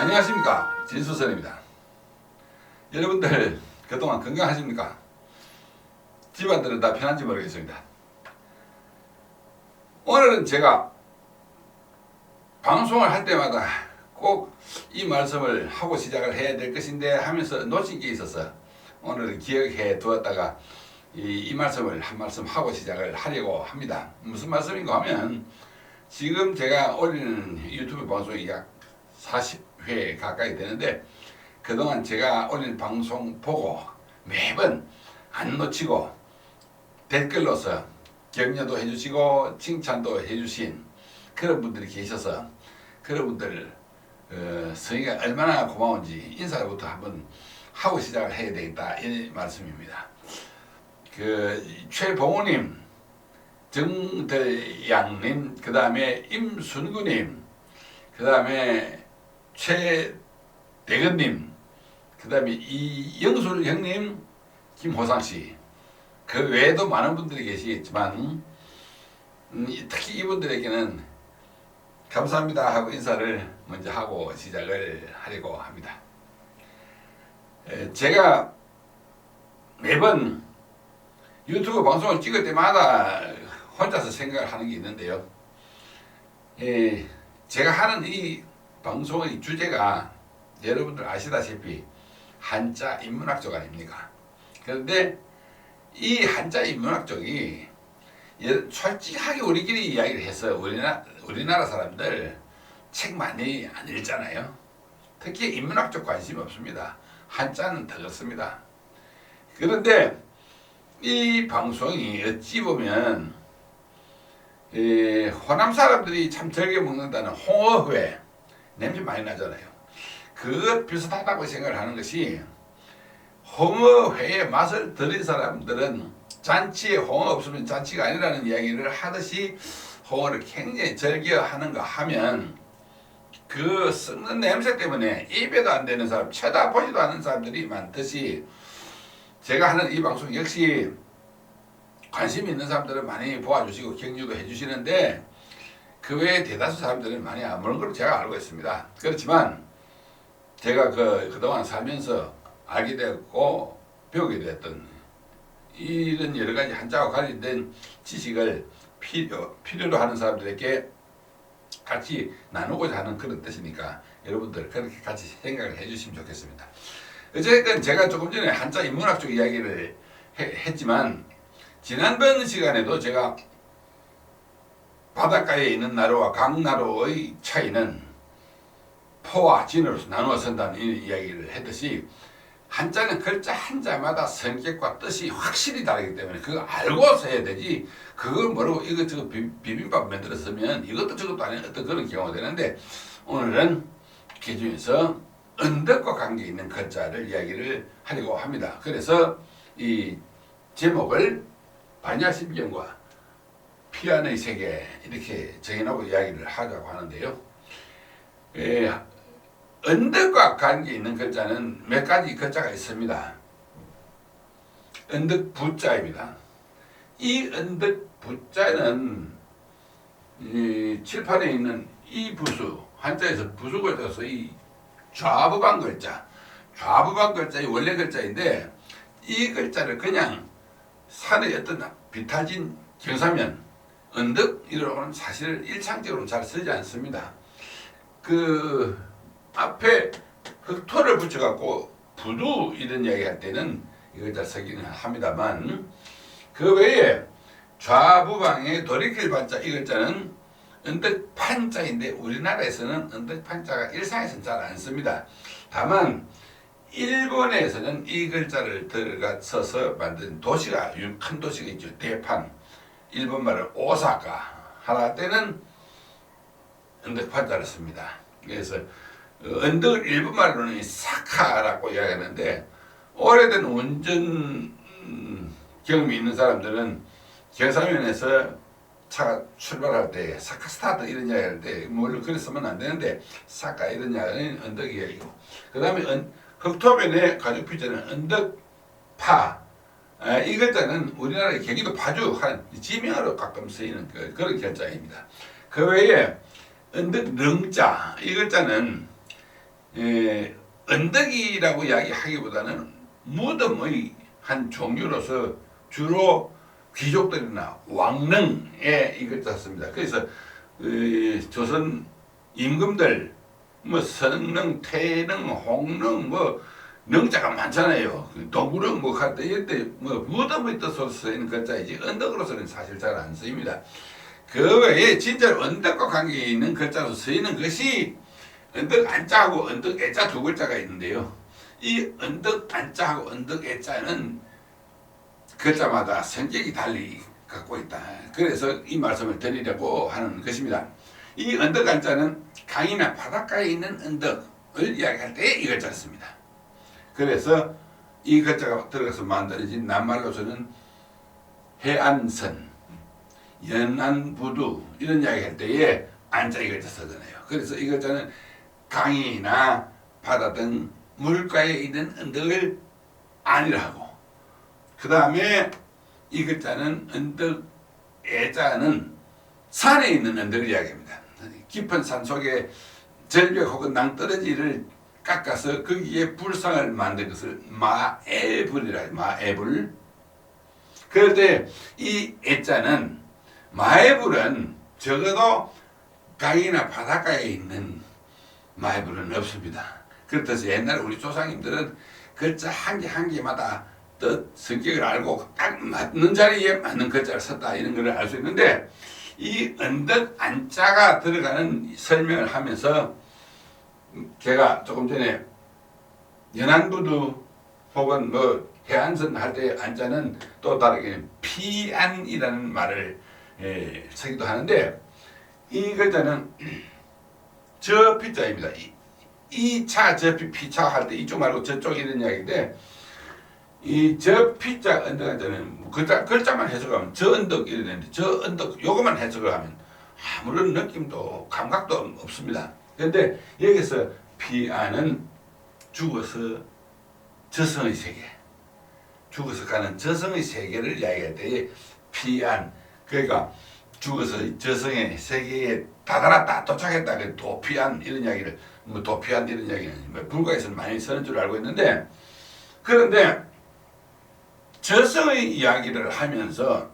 안녕하십니까, 진수선입니다. 여러분들 그동안 건강하십니까? 집안들은 다 편한지 모르겠습니다. 오늘은 제가 방송을 할 때마다 꼭 이 말씀을 하고 시작을 해야 될 것인데 하면서 놓친 게 있어서 오늘은 기억해 두었다가 이 말씀을 한 말씀 하고 시작을 하려고 합니다. 무슨 말씀인가 하면, 지금 제가 올리는 유튜브 방송이 약 40회 가까이 되는데, 그동안 제가 올린 방송 보고 매번 안 놓치고 댓글로서 격려도 해주시고 칭찬도 해주신 그런 분들이 계셔서, 그런 분들 성의가 얼마나 고마운지 인사부터 한번 하고 시작을 해야 되겠다, 이 말씀입니다. 최봉우님, 정대양님, 그 다음에 임순구님, 그 다음에 최대근님, 그 다음에 이영술 형님, 김호상씨, 그 외에도 많은 분들이 계시겠지만 특히 이분들에게는 감사합니다 하고 인사를 먼저 하고 시작을 하려고 합니다. 제가 매번 유튜브 방송을 찍을 때마다 혼자서 생각을 하는 게 있는데요. 제가 하는 이 방송의 주제가 여러분들 아시다시피 한자 인문학적 아닙니까? 그런데 이 한자 인문학적이 솔직하게 우리끼리 이야기를 해서 우리나라 사람들 책 많이 안 읽잖아요. 특히 인문학적 관심이 없습니다. 한자는 더 그렇습니다. 그런데 이 방송이 어찌 보면 호남 사람들이 참 즐겨 먹는다는 홍어회 냄새 많이 나잖아요. 그것 비슷하다고 생각을 하는 것이, 홍어회의 맛을 들인 사람들은 잔치에 홍어 없으면 잔치가 아니라는 이야기를 하듯이 홍어를 굉장히 즐겨하는가 하면, 그 썩는 냄새 때문에 입에도 안 되는 사람, 쳐다보지도 않는 사람들이 많듯이 제가 하는 이 방송 역시 관심 있는 사람들은 많이 보아주시고 격려도 해주시는데, 그 외에 대다수 사람들은 많이 안 보는 걸 제가 알고 있습니다. 그렇지만 제가 그동안 살면서 알게 되었고 배우게 되었던 이런 여러 가지 한자와 관련된 지식을 필요로 하는 사람들에게 같이 나누고자 하는 그런 뜻이니까 여러분들 그렇게 같이 생각을 해주시면 좋겠습니다. 어쨌든 제가 조금 전에 한자 인문학적 이야기를 했지만, 지난번 시간에도 제가 바닷가에 있는 나루와 강나루의 차이는 포와 진으로서 나누어 선다는 이야기를 했듯이, 한자는 글자 한자마다 성격과 뜻이 확실히 다르기 때문에 그거 알고 써야 되지, 그걸 모르고 이것저것 비빔밥 만들었으면 이것도 저것도 아닌 어떤 그런 경우가 되는데, 오늘은 그 중에서 언덕과 관계 있는 글자를 이야기를 하려고 합니다. 그래서 이 제목을 반야심경과 피안의 세계 이렇게 정해놓고 이야기를 하자고 하는데요. 언덕과 관계 있는 글자는 몇 가지 글자가 있습니다. 언덕 부자입니다. 이 언덕 부자는 이 칠판에 있는 이 부수, 한자에서 부수를 떠서 이 좌부반 글자, 좌부반 글자의 원래 글자인데, 이 글자를 그냥 산의 어떤 비탈진 경사면, 언덕 이런 사실 일상적으로는 잘 쓰지 않습니다. 그 앞에 흑토를 붙여갖고 부두 이런 이야기 할 때는 이걸 잘 쓰기는 합니다만, 그 외에 좌부방에 돌이킬 반자 이 글자는 언덕판자인데, 우리나라에서는 언덕판자가 일상에서는 잘 안 씁니다. 다만 일본에서는 이 글자를 들어가 써서 만든 도시가, 큰 도시가 있죠. 대판, 일본말을 오사카 하라 때는 언덕판자를 씁니다. 그래서 언덕을 일본말로는 사카라고 이야기하는데, 오래된 운전 경험이 있는 사람들은 경사면에서 차가 출발할 때 사카 스타트 이런 이야기 할 때, 물론 그래 쓰면 안 되는데 사카 이런 이야기는 언덕 이야기고, 그 다음에 흑토면에 가죽 피자는 언덕파, 이 글자는 우리나라의 경기도 파주 한 지명으로 가끔 쓰이는 그런 글자입니다. 그 외에 언덕 릉자 이 글자는 언덕이라고 이야기하기보다는 무덤의 한 종류로서 주로 귀족들이나 왕릉에 이걸 짰습니다. 그래서 조선 임금들 뭐 선릉, 태릉, 홍릉 뭐 능자가 많잖아요. 동구릉 뭐 할 때 이때 뭐 무덤의 뜻으로 쓰이는 글자이지 언덕으로서는 사실 잘 안 쓰입니다. 그 외에 진짜 언덕과 관계 있는 글자로 쓰이는 것이 언덕 안자하고 언덕 애자 두 글자가 있는데요. 이 언덕 안자하고 언덕 애자는 글자마다 성격이 달리 갖고 있다. 그래서 이 말씀을 드리려고 하는 것입니다. 이 언덕 안자는 강이나 바닷가에 있는 언덕을 이야기할 때 이 글자를 씁니다. 그래서 이 글자가 들어가서 만들어진 낱말로서는 해안선, 연안부두 이런 이야기 할 때에 안자 이 글자 쓰잖아요. 그래서 이 글자는 강이나 바다 등 물가에 있는 언덕을 안이라 하고, 그 다음에 이 글자는 언덕 애자는 산에 있는 언덕을 이야기합니다. 깊은 산 속에 절벽 혹은 낭떠러지를 깎아서 거기에 불상을 만든 것을 마애불이라 해요. 마애불. 그런데 이 애자는 마애불은 적어도 강이나 바닷가에 있는 마애불은 없습니다. 그렇듯이 옛날 우리 조상님들은 글자 한 개 한 개마다 뜻, 성격을 알고 딱 맞는 자리에 맞는 글자를 썼다 이런 걸 알 수 있는데, 이 언덕 안자가 들어가는 설명을 하면서 제가 조금 전에 연안부두 혹은 뭐 해안선 할 때 안자는 또 다르게 피안이라는 말을 쓰기도 하는데, 이 글자는 저 피자입니다. 이 차, 저 피차 할 때 이쪽 말고 저쪽 이런 이야기인데, 이 저 피자 언덕 안자는 글자만 해석하면 저 언덕 이러는데, 저 언덕 요것만 해석을 하면 아무런 느낌도 감각도 없습니다. 그런데 여기서 피안은 죽어서 저승의 세계, 죽어서 가는 저승의 세계를 이야기할 때에 피안, 그러니까 죽어서 저승의 세계에 다다랐다, 도착했다, 그 도피안 이런 이야기를, 뭐 도피안 이런 이야기는 뭐 불가에서는 많이 쓰는 줄 알고 있는데, 그런데 저승의 이야기를 하면서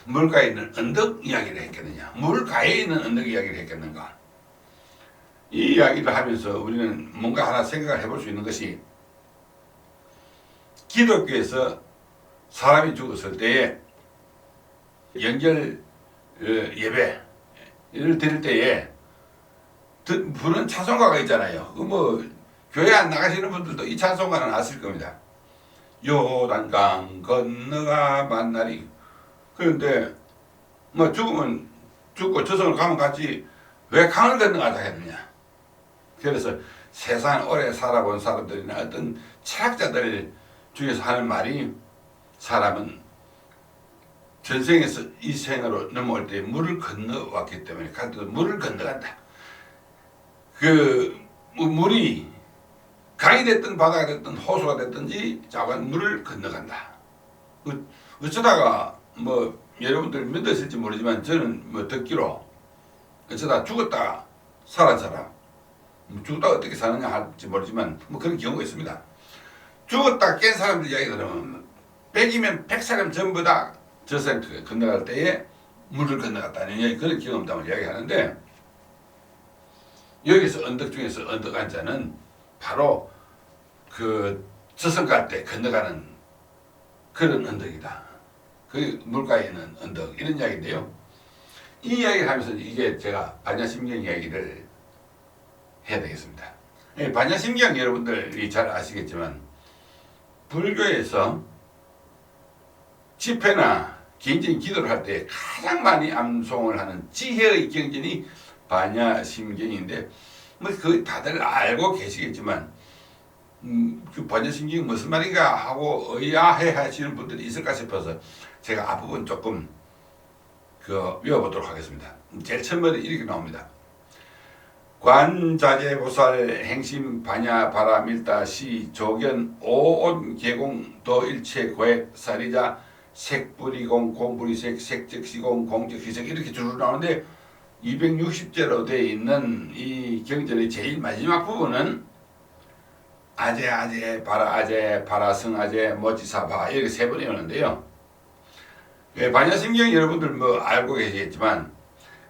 물가에 있는 언덕 이야기를 했겠느냐, 물가에 있는 언덕 이야기를 했겠는가? 이 이야기를 하면서 우리는 뭔가 하나 생각을 해볼 수 있는 것이, 기독교에서 사람이 죽었을 때에 연결 예배를 드릴 때에 부르는 찬송가가 있잖아요. 뭐 교회 안 나가시는 분들도 이 찬송가는 아실 겁니다. 요단강 건너가 만나리. 그런데 뭐 죽으면 죽고 저승을 가면 갔지 왜 강을 건너가자 했느냐. 그래서 세상 오래 살아본 사람들이나 어떤 철학자들 중에서 하는 말이, 사람은 전생에서 이 생으로 넘어올 때 물을 건너왔기 때문에 갈 때도 물을 건너간다. 그 물이 강이 됐든 바다가 됐든 호수가 됐든지 자관 물을 건너간다. 어쩌다가 뭐 여러분들 믿으실지 모르지만 저는 뭐 듣기로 어쩌다 죽었다 살아난 사람, 죽었다 어떻게 사느냐 할지 모르지만 뭐 그런 경우가 있습니다. 죽었다 깬 사람들 이야기 들으면 100이면 100사람 전부 다 저승 건너갈 때에 물을 건너갔다는 그런 경험담을 이야기하는데, 여기서 언덕 중에서 언덕 안자는 바로 그 저승 갈 때 건너가는 그런 언덕이다. 그 물가에 있는 언덕 이런 이야기인데요. 이 이야기를 하면서 이게 제가 반야심경 이야기를 해야 되겠습니다. 반야심경 여러분들이 잘 아시겠지만 불교에서 집회나 개인적인 기도를 할 때 가장 많이 암송을 하는 지혜의 경전이 반야심경인데, 뭐 그 다들 알고 계시겠지만 그 반야심경이 무슨 말인가 하고 의아해 하시는 분들이 있을까 싶어서 제가 앞부분 조금 외워보도록 하겠습니다. 제일 처음에 이렇게 나옵니다. 관자재보살 행심 반야 바라밀다 시 조견 오온 계공 도일체 고액 사리자 색불이공 공불이색 색적시공 공적희색 이렇게 줄로 나오는데, 260제로 되어 있는 이 경전의 제일 마지막 부분은 아제 아제 바라 아제 바라성 아제 모지사바 이렇게 세 번이 오는데요. 반야심경 여러분들 뭐 알고 계시겠지만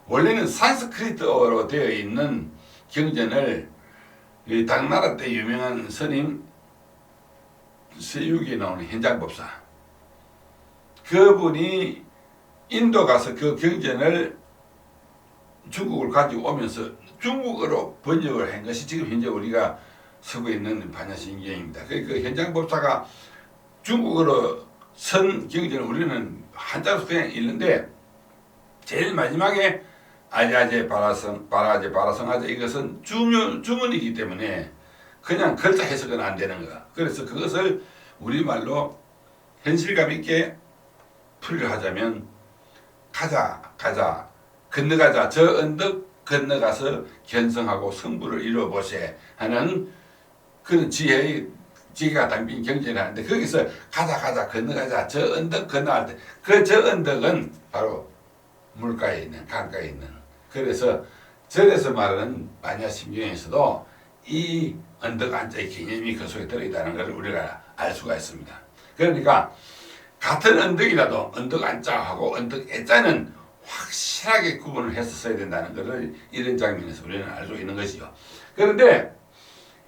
원래는 산스크리트어로 되어 있는 경전을 당나라 때 유명한 스님 서유기에 나오는 현장법사 그분이 인도 가서 그 경전을 중국을 가지고 오면서 중국어로 번역을 한 것이 지금 현재 우리가 쓰고 있는 반야심경입니다. 그 현장법사가 중국어로 선 경전을 우리는 한자로 그냥 읽는데 제일 마지막에 아제아제 바라성 바라제 바라성아제 이것은 주문이기 때문에 그냥 글자 해석은 안 되는 거야. 그래서 그것을 우리말로 현실감 있게 풀이를 하자면 가자 건너가자 저 언덕 건너가서 견성하고 성부를 이루어보세 하는 그런 지혜가 담긴 경전이 하는데 거기서 가자 건너가자 저 언덕 건너갈 때 그 저 언덕은 바로 물가에 있는 강가에 있는 그래서 절에서 말하는 반야심경에서도 이 언덕 안자의 개념이 그 속에 들어있다는 것을 우리가 알 수가 있습니다. 그러니까 같은 언덕이라도 언덕 안자하고 언덕 애자는 확실하게 구분을 해서 써야 된다는 것을 이런 장면에서 우리는 알 수 있는 것이죠. 그런데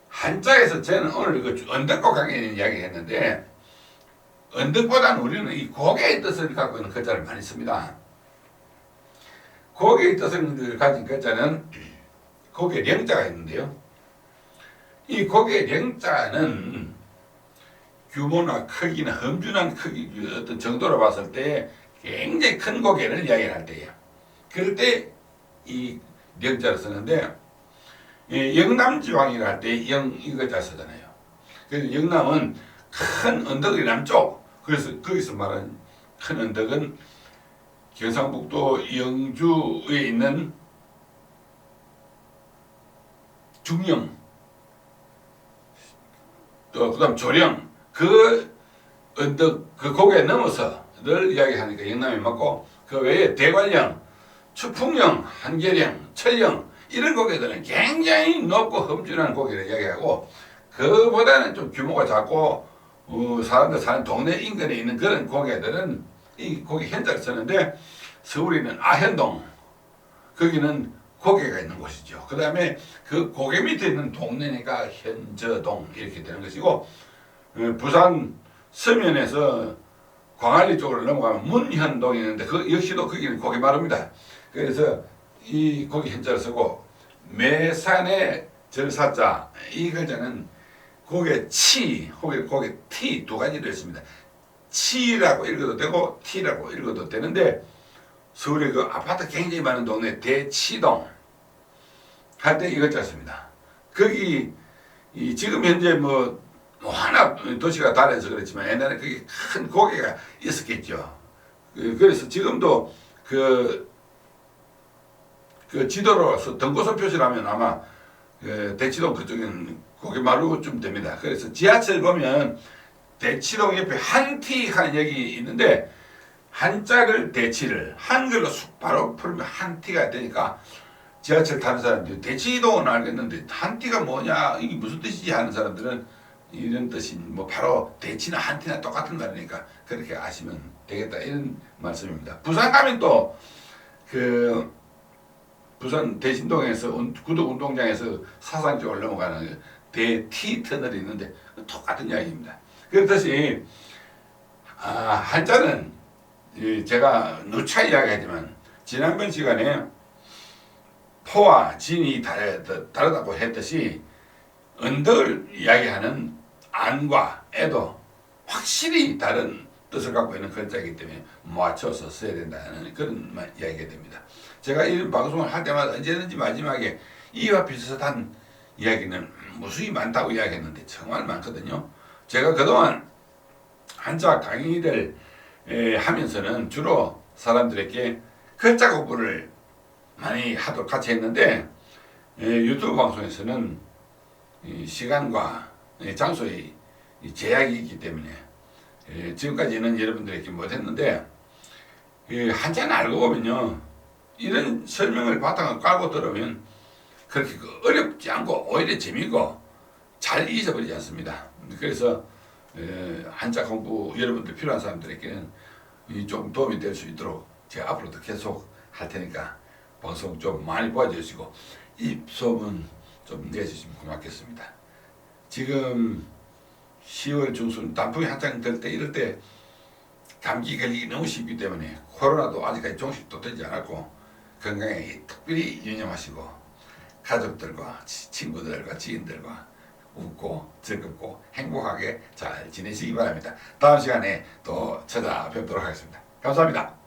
한자에서 저는 오늘 그 언덕과 관계있는 이야기 했는데 언덕보다는 우리는 이 고개의 뜻을 갖고 있는 글자를 많이 씁니다. 고개의 뜻을 가진 글자는 고개 령자가 있는데요. 이 고개 령자는 규모나 크기나 험준한 크기 어떤 정도로 봤을 때 굉장히 큰 고개를 이야기할 때예요. 그럴 때 이 령자를 쓰는데 영남지왕이라 할 때 영 이거자 쓰잖아요. 그래서 영남은 큰 언덕의 남쪽. 그래서 거기서 말하는 큰 언덕은 경상북도 영주에 있는 중령, 또 그다음 조령 그 언덕 그 고개 넘어서를 이야기하니까 영남이 맞고 그 외에 대관령, 추풍령, 한계령, 철령 이런 고개들은 굉장히 높고 험준한 고개를 이야기하고 그보다는 좀 규모가 작고 사람들 사는 동네 인근에 있는 그런 고개들은 이 고개 현자를 쓰는데 서울에 있는 아현동 거기는 고개가 있는 곳이죠. 그 다음에 그 고개 밑에 있는 동네니까 현저동 이렇게 되는 것이고 부산 서면에서 광안리 쪽으로 넘어가면 문현동이 있는데 그 역시도 거기는 고개 마루입니다. 그래서 이 고개 현자를 쓰고 매산의 절사자 이 글자는 고개 치, 고개 티 두 가지로 있습니다. 치라고 읽어도 되고 티라고 읽어도 되는데 서울에 그 아파트 굉장히 많은 동네 대치동 할 때 이것 같습니다. 거기 지금 현재 뭐 하나 도시가 달라서 그렇지만 옛날에 그게 큰 고개가 있었겠죠. 그래서 지금도 그 지도로서 등고선 표시를 하면 아마 대치동 그쪽에는 고개마루쯤 됩니다. 그래서 지하철 보면 대치동 옆에 한티 하는 역이 있는데 한자를 대치를 한글로 바로 풀면 한티가 되니까 지하철 타는 사람들이 대치동은 알겠는데 한티가 뭐냐 이게 무슨 뜻이지 하는 사람들은 이런 뜻이 뭐 바로 대치나 한티나 똑같은 말이니까 그렇게 아시면 되겠다 이런 말씀입니다. 부산 가면 또 그 부산 대신동에서 구덕운동장에서 사상 쪽으로 넘어가는 대티 터널이 있는데 똑같은 이야기입니다. 그렇듯이 한자는 제가 누차 이야기하지만 지난번 시간에 포와 진이 다르다고 했듯이 언덕을 이야기하는 안과 애도 확실히 다른 뜻을 갖고 있는 글자이기 때문에 맞춰서 써야 된다는 그런 이야기가 됩니다. 제가 이런 방송을 할 때마다 언제든지 마지막에 이와 비슷한 이야기는 무수히 많다고 이야기했는데 정말 많거든요. 제가 그동안 한자 강의를 하면서는 주로 사람들에게 글자 공부를 많이 하도록 같이 했는데 유튜브 방송에서는 시간과 장소의 제약이 있기 때문에 지금까지는 여러분들에게 못했는데 한자는 알고 보면요 이런 설명을 바탕을 깔고 들으면 그렇게 어렵지 않고 오히려 재미있고 잘 잊어버리지 않습니다. 그래서 한자 공부 여러분들 필요한 사람들에게는 좀 도움이 될 수 있도록 제가 앞으로도 계속 할 테니까 방송 좀 많이 봐주시고 입소문 좀 내주시면 고맙겠습니다. 지금 10월 중순 단풍이 한창 들 때 이럴 때 감기 걸리기 너무 쉽기 때문에 코로나도 아직까지 종식도 되지 않았고 건강에 특별히 유념하시고 가족들과 친구들과 지인들과 웃고 즐겁고 행복하게 잘 지내시기 바랍니다. 다음 시간에 또 찾아뵙도록 하겠습니다. 감사합니다.